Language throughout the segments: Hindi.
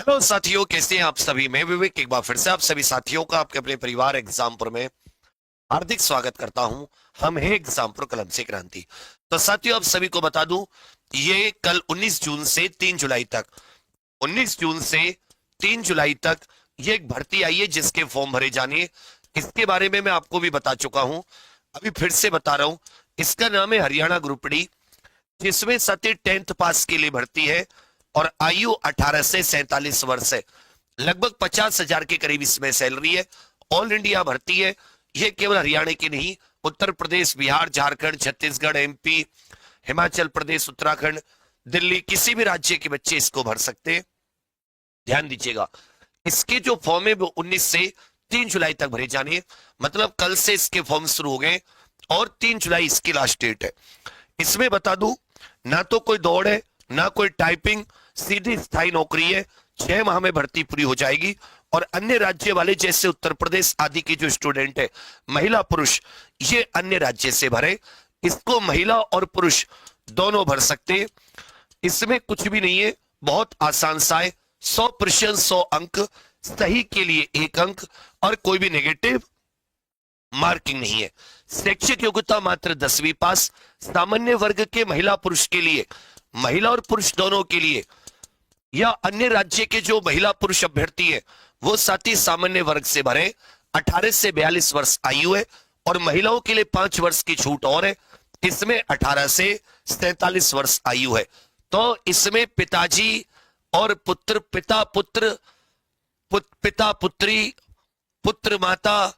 हेलो साथियों, कैसे हैं आप सभी। मैं विवेक एक बार फिर से आप सभी साथियों का आपके अपने परिवार एग्जामपुर में हार्दिक स्वागत करता हूं। हम हैं एग्जामपुर कलम से क्रांति। तो साथियों, आप सभी को बता दूं, ये कल 19 जून से 3 जुलाई तक 19 जून से 3 जुलाई तक ये एक भर्ती आई है जिसके फॉर्म भरे जाने हैं। इसके बारे में मैं आपको भी बता चुका हूं, अभी फिर से बता रहा हूं। इसका नाम है हरियाणा ग्रुप डी, जिसमें सती 10th पास के लिए भर्ती है और आयु 18 से 47 वर्ष है। लगभग 50,000 के करीब इसमें सैलरी है। ऑल इंडिया भर्ती है। यह केवल हरियाणा की नहीं, उत्तर प्रदेश, बिहार, झारखंड, छत्तीसगढ़, एमपी, हिमाचल प्रदेश, उत्तराखंड, दिल्ली, किसी भी राज्य के बच्चे इसको भर सकते हैं। ध्यान दीजिएगा, इसके जो फॉर्म है वो 19 से 3 जुलाई तक भरे जाने हैं। मतलब कल से इसके फॉर्म शुरू हो गए और 3 जुलाई इसकी लास्ट डेट है। इसमें बता दूं, ना तो कोई दौड़ है ना कोई टाइपिंग, सीधी स्थायी नौकरी है। 6 माह में भर्ती पूरी हो जाएगी और अन्य राज्य वाले जैसे उत्तर प्रदेश आदि के जो स्टूडेंट है, महिला पुरुष, ये अन्य राज्य से भरे। इसको महिला और पुरुष दोनों भर सकते हैं। इसमें कुछ भी नहीं है, बहुत आसान सा है। 100% 100 अंक, सही के लिए 1 अंक और कोई भी नेगेटिव मार्किंग नहीं है। शैक्षिक योग्यता मात्र 10वीं पास। सामान्य वर्ग के महिला पुरुष के लिए, महिला और पुरुष दोनों के लिए, या अन्य राज्य के जो महिला पुरुष अभ्यर्थी है वो साथ ही सामान्य वर्ग से भरे। 18 से 42 वर्ष आयु है और महिलाओं के लिए 5 वर्ष की छूट और है। इसमें 18 से 47 वर्ष आयु है। तो इसमें पिताजी और पुत्र, पिता पुत्र, पिता पुत्री, पुत्र माता,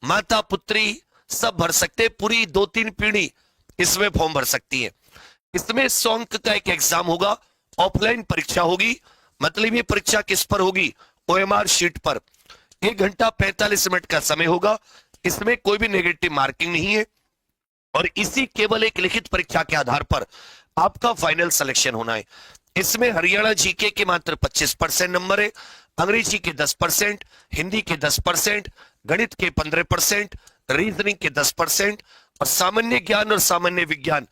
माता पुत्री सब भर सकते। पूरी 2-3 पीढ़ी इसमें फॉर्म भर सकती है। इसमें 100 अंक का एक एग्जाम होगा, ऑफलाइन परीक्षा होगी। मतलब ये परीक्षा किस पर होगी? ओएमआर शीट पर। 1 घंटा 45 मिनट का समय होगा। इसमें कोई भी नेगेटिव मार्किंग नहीं है और इसी केवल एक लिखित परीक्षा के आधार पर आपका फाइनल सिलेक्शन होना है। इसमें हरियाणा जीके के मात्र 25% नंबर है, अंग्रेजी के 10%, हिंदी के 10%, गणित के 15%, रीजनिंग के 10% और सामान्य ज्ञान और सामान्य विज्ञान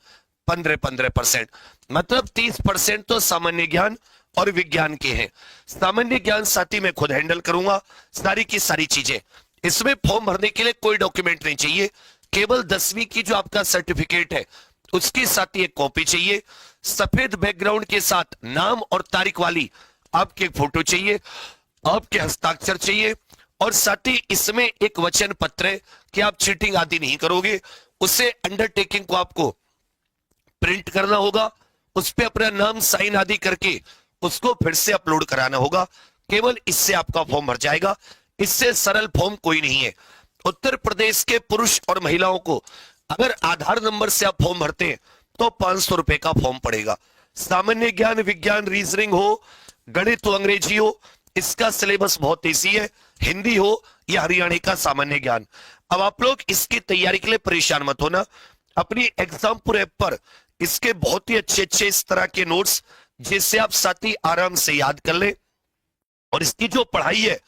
15-15%। मतलब 30% तो सामान्य ज्ञान और विज्ञान के हैं। सामान्य ज्ञान साथी मैं खुद हैंडल करूंगा सारी की सारी चीजें। इसमें फॉर्म भरने के लिए कोई डॉक्यूमेंट नहीं चाहिए, केवल 10वीं की जो आपका सर्टिफिकेट है उसके साथ ही एक कॉपी चाहिए। सफेद बैकग्राउंड के साथ नाम और तारीख वाली आपके फोटो चाहिए, आपके हस्ताक्षर चाहिए और साथ ही इसमें एक वचन पत्र है कि आप चीटिंग आदि नहीं करोगे। उसे अंडरटेकिंग को आपको प्रिंट करना होगा, उस पर अपना नाम साइन आदि करके उसको फिर से अपलोड कराना होगा। केवल इससे आपका फॉर्म भर जाएगा। इससे सरल फॉर्म कोई नहीं है। उत्तर प्रदेश के पुरुष और महिलाओं को अगर आधार नंबर से आप फॉर्म भरते हैं तो 500 रुपए का फॉर्म पड़ेगा। सामान्य ज्ञान, विज्ञान, रीजनिंग हो, गणित हो, अंग्रेजी हो, इसका सिलेबस बहुत ईजी है। हिंदी हो या हरियाणा का सामान्य ज्ञान। अब आप लोग इसकी तैयारी के लिए परेशान मत होना। अपनी एग्जामपुर ऐप पर इसके बहुत ही अच्छे अच्छे इस तरह के नोट्स, जिससे आप साथी आराम से याद कर ले। और इसकी जो पढ़ाई है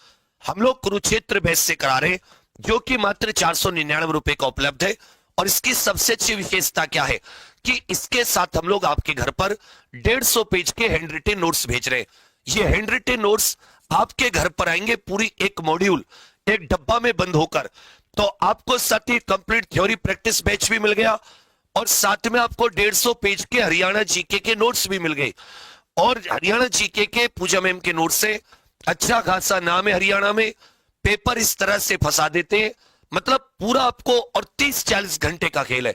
हम लोग कुरुक्षेत्र बैच से करा रहे हैं, जो कि मात्र 499 रुपए का उपलब्ध है। और इसकी सबसे अच्छी विशेषता क्या है कि इसके साथ हम लोग आपके घर पर 150 पेज के हैंड रिटेन नोट्स भेज रहे हैं। ये हैंड रिटेन नोट्स आपके घर पर आएंगे, पूरी एक मॉड्यूल एक डब्बा में बंद होकर। तो आपको साथ ही कंप्लीट थ्योरी प्रैक्टिस बैच भी मिल गया और साथ में आपको 150 पेज के हरियाणा जीके के नोट्स भी मिल गए। और हरियाणा जीके के पूजा मैम के नोट्स से अच्छा खासा नाम है हरियाणा में। पेपर इस तरह से फंसा देते हैं, मतलब पूरा आपको, और 30-40 घंटे का खेल है।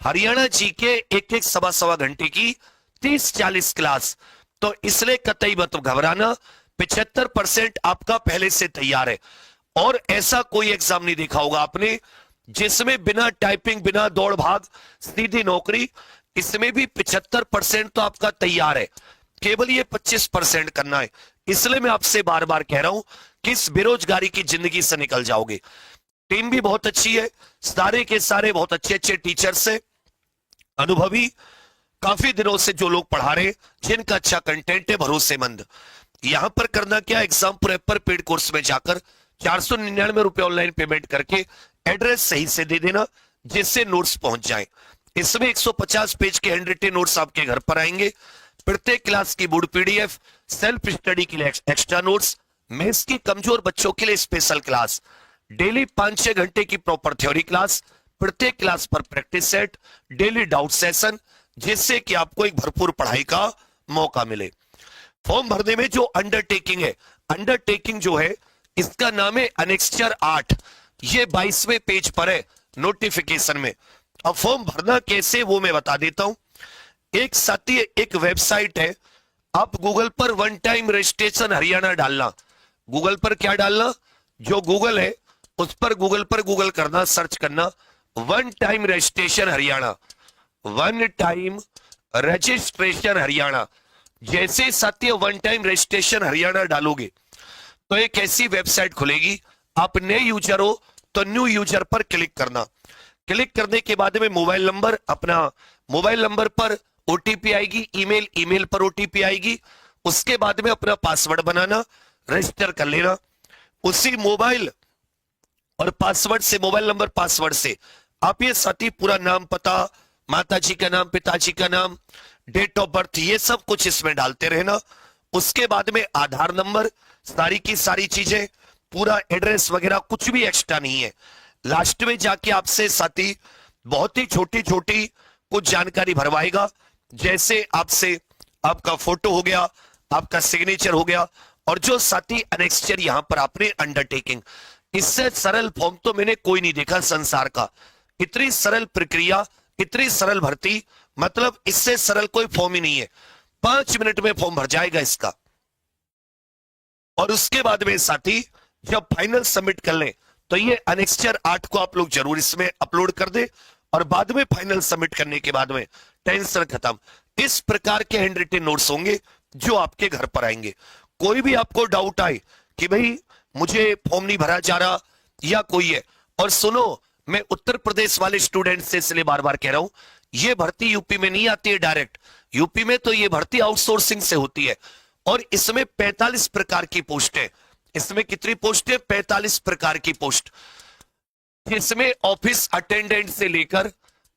हरियाणा जीके एक एक सवा घंटे की 30-40 क्लास। तो इसलिए कतई मत घबराना, 75% आपका पहले से तैयार है। और ऐसा कोई एग्जाम नहीं देखा होगा आपने जिसमें बिना टाइपिंग, बिना दौड़ भाग, सीधी नौकरी। इसमें भी 75% तो आपका तैयार है, केवल ये 25% करना है। इसलिए मैं आपसे बार बार कह रहा हूं कि इस बेरोजगारी की जिंदगी से निकल जाओगे। टीम भी बहुत अच्छी है, सारे के सारे बहुत अच्छे अच्छे टीचर्स है, अनुभवी, काफी दिनों से जो लोग पढ़ा रहे, जिनका अच्छा कंटेंट है, भरोसेमंद। यहां पर करना क्या, एग्जामपुर ऐप पर पेड कोर्स में जाकर 499 रुपए ऑनलाइन पेमेंट करके एड्रेस सही से दे देना, जिससे नोट्स पहुंच जाएं। इसमें 150 पेज के हैंड रिटेन नोट्स आपके घर पर आएंगे। प्रत्येक क्लास की बोर्ड पीडीएफ, सेल्फ स्टडी के लिए एक्स्ट्रा नोट्स, मैथ्स की कमजोर बच्चों के लिए स्पेशल क्लास, डेली 5-6 घंटे की प्रॉपर थ्योरी क्लास, प्रत्येक क्लास पर practice set, daily doubt session, जिससे कि आपको एक भरपूर पढ़ाई का मौका मिले। फॉर्म भरने में जो अंडरटेकिंग है, अंडरटेकिंग जो है इसका नाम है अनेक्स्चर 8, ये 22वें पेज पर है नोटिफिकेशन में। अब फॉर्म भरना कैसे वो मैं बता देता हूं। एक साथी एक वेबसाइट है, आप गूगल पर वन टाइम रजिस्ट्रेशन हरियाणा डालना, गूगल पर क्या डालना, जो गूगल है उस पर गूगल करना, सर्च करना one time registration Haryana, one time registration Haryana. जैसे साथी वन टाइम रजिस्ट्रेशन हरियाणा डालोगे तो एक ऐसी वेबसाइट खुलेगी। आप नए यूजर हो तो न्यू यूजर पर क्लिक करना, क्लिक करने के बाद में मोबाइल नंबर, अपना मोबाइल नंबर पर ओटीपी आएगी, ईमेल पर ओटीपी आएगी, उसके बाद में अपना पासवर्ड बनाना, रजिस्टर कर लेना। उसी मोबाइल और पासवर्ड से, मोबाइल नंबर पासवर्ड से आप ये साथी पूरा नाम, पता, माता जी का नाम, पिताजी का नाम, डेट ऑफ बर्थ, ये सब कुछ इसमें डालते रहना। उसके बाद में आधार नंबर, सारी की सारी चीजें, पूरा एड्रेस वगैरह, कुछ भी एक्स्ट्रा नहीं है। लास्ट में जाके आपसे साथी बहुत ही छोटी छोटी कुछ जानकारी भरवाएगा, जैसे आपसे आपका फोटो हो गया, आपका सिग्नेचर हो गया, और जो साथी अनेक्स्चर यहां पर आपने अंडरटेकिंग, इससे सरल फॉर्म तो मैंने कोई नहीं देखा संसार का। इतनी सरल प्रक्रिया, इतनी सरल भर्ती, मतलब इससे सरल कोई फॉर्म ही नहीं है। 5 मिनट में फॉर्म भर जाएगा इसका। और उसके बाद में साथी जब फाइनल सबमिट कर लें तो ये अनेक्स्चर 8 को आप लोग जरूर इसमें अपलोड कर दे, और बाद में फाइनल सबमिट करने के बाद में टेंशन खत्म। इस प्रकार के हैंड रिटन नोट्स होंगे जो आपके घर पर आएंगे। कोई भी आपको डाउट आए कि भाई मुझे फॉर्म नहीं भरा जा रहा या कोई है, और सुनो, मैं उत्तर प्रदेश वाले स्टूडेंट से इसलिए बार बार कह रहा हूं, ये भर्ती यूपी में नहीं आती है डायरेक्ट। यूपी में तो ये भर्ती आउटसोर्सिंग से होती है, और इसमें 45 प्रकार की पोस्ट है। इसमें कितनी पोस्ट है? 45 प्रकार की पोस्ट, जिसमें ऑफिस अटेंडेंट से लेकर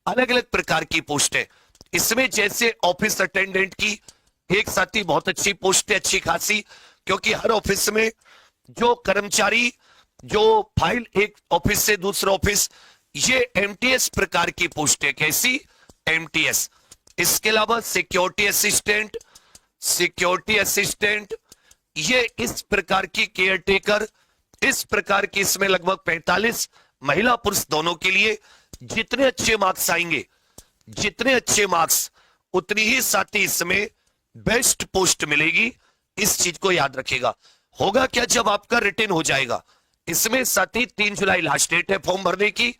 अलग अलग प्रकार की पोस्ट है। इसमें जैसे ऑफिस अटेंडेंट की एक साथी बहुत अच्छी पोस्ट है, अच्छी खासी, क्योंकि हर ऑफिस में जो कर्मचारी जो फाइल एक ऑफिस से दूसरे ऑफिस, ये एमटीएस प्रकार की पोस्ट है। कैसी? एमटीएस। इसके अलावा सिक्योरिटी असिस्टेंट, सिक्योरिटी असिस्टेंट, ये इस प्रकार की केयरटेकर, इस प्रकार की इसमें लगभग 45 महिला पुरुष दोनों के लिए। जितने अच्छे मार्क्स आएंगे, जितने अच्छे मार्क्स, उतनी ही साथी इसमें बेस्ट पोस्ट मिलेगी। इस चीज को याद रखिएगा। होगा क्या जब आपका रिटर्न हो जाएगा, इसमें साथी 3 जुलाई लास्ट डेट है फॉर्म भरने की।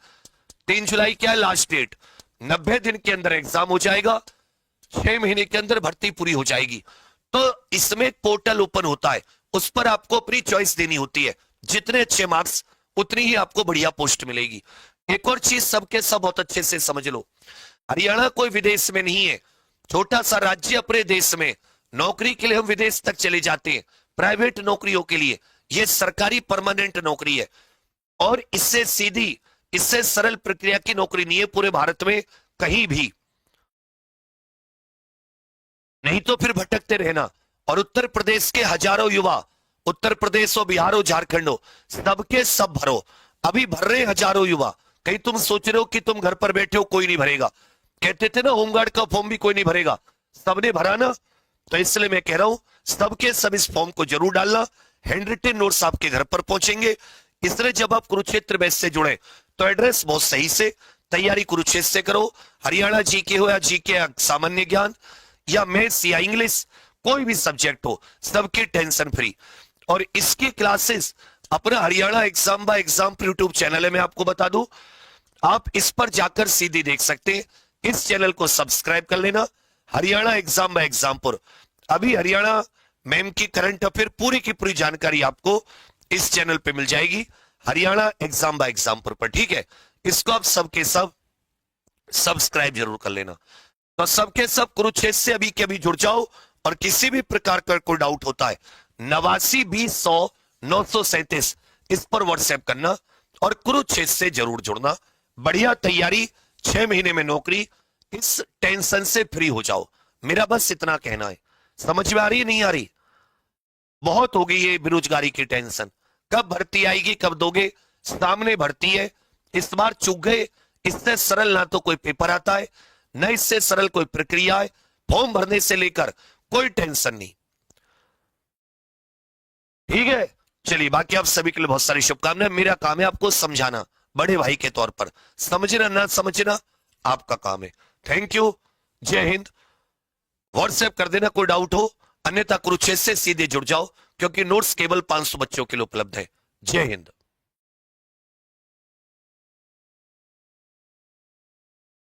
3 जुलाई क्या है लास्ट डेट? 90 दिन के अंदर एग्जाम हो जाएगा, 6 महीने के अंदर भर्ती पूरी हो जाएगी। तो इसमें पोर्टल ओपन होता है, उस पर आपको अपनी चॉइस देनी होती है। जितने अच्छे मार्क्स उतनी ही आपको बढ़िया पोस्ट मिलेगी। एक और चीज सबके सब बहुत अच्छे से समझ लो, हरियाणा कोई विदेश में नहीं है, छोटा सा राज्य अपने देश में। नौकरी के लिए हम विदेश तक चले जाते हैं, प्राइवेट नौकरियों के लिए। यह सरकारी परमानेंट नौकरी है, और इससे सीधी, इससे सरल प्रक्रिया की नौकरी नहीं है पूरे भारत में कहीं भी। नहीं तो फिर भटकते रहना। और उत्तर प्रदेश के हजारों युवा, उत्तर प्रदेश हो, बिहार हो, झारखंड हो, सबके सब भरो। अभी भर रहे हजारों युवा। कहीं तुम सोच रहे हो कि तुम घर पर बैठे हो कोई नहीं भरेगा? कहते थे ना होमगार्ड का फॉर्म भी कोई नहीं भरेगा, सबने भरा ना। तो इसलिए मैं कह रहा हूं सबके सब इस फॉर्म को जरूर डालना। हैंड रिटन नोट्स आपके घर पर पहुंचेंगे। इसलिए जब आप कुरुक्षेत्र बैच से जुड़े तो एड्रेस बहुत सही से, तैयारी कुरुक्षेत्र से करो। हरियाणा जीके हो या जीके सामान्य ज्ञान या मैथ्स या इंग्लिश, कोई भी सब्जेक्ट हो, सबकी टेंशन फ्री। और इसकी क्लासेस अपना Haryana exam by exam YouTube channel है, मैं आपको बता दूं, आप इस पर जाकर सीधी देख सकते हैं। इस चैनल को सब्सक्राइब कर लेना, हरियाणा एग्जाम बाय एग्जामपुर। अभी हरियाणा मैम की करंट अफेयर पूरी की पूरी जानकारी आपको इस चैनल पे मिल जाएगी, हरियाणा एग्जाम बाय एग्जामपुर पर। ठीक है, इसको आप सबके सब सब्सक्राइब जरूर कर लेना। तो सबके सब कुरुक्षेत्र से अभी के अभी जुड़ जाओ। और किसी भी प्रकार का कोई डाउट होता है 89200937 इस पर व्हाट्सएप करना, और कुरुक्षेत्र से जरूर जुड़ना। बढ़िया तैयारी, 6 महीने में नौकरी, इस टेंशन से फ्री हो जाओ। मेरा बस इतना कहना है। समझ में आ रही है नहीं आ रही? बहुत हो गई ये बेरोजगारी की टेंशन। कब भर्ती आएगी, कब दोगे? सामने भर्ती है, इस बार चूक गए। इससे सरल ना तो कोई पेपर आता है, न इससे सरल कोई प्रक्रिया है। फॉर्म भरने से लेकर कोई टेंशन नहीं। ठीक है, चलिए बाकी आप सभी के लिए बहुत सारी शुभकामनाएं। मेरा काम है आपको समझाना, बड़े भाई के तौर पर। समझना ना समझना आपका काम है। थैंक यू, जय हिंद। व्हाट्सएप कर देना कोई डाउट हो, अन्यथा कुरुक्षेत्र से सीधे जुड़ जाओ, क्योंकि नोट्स केवल 500 बच्चों के लिए उपलब्ध है। जय हिंद।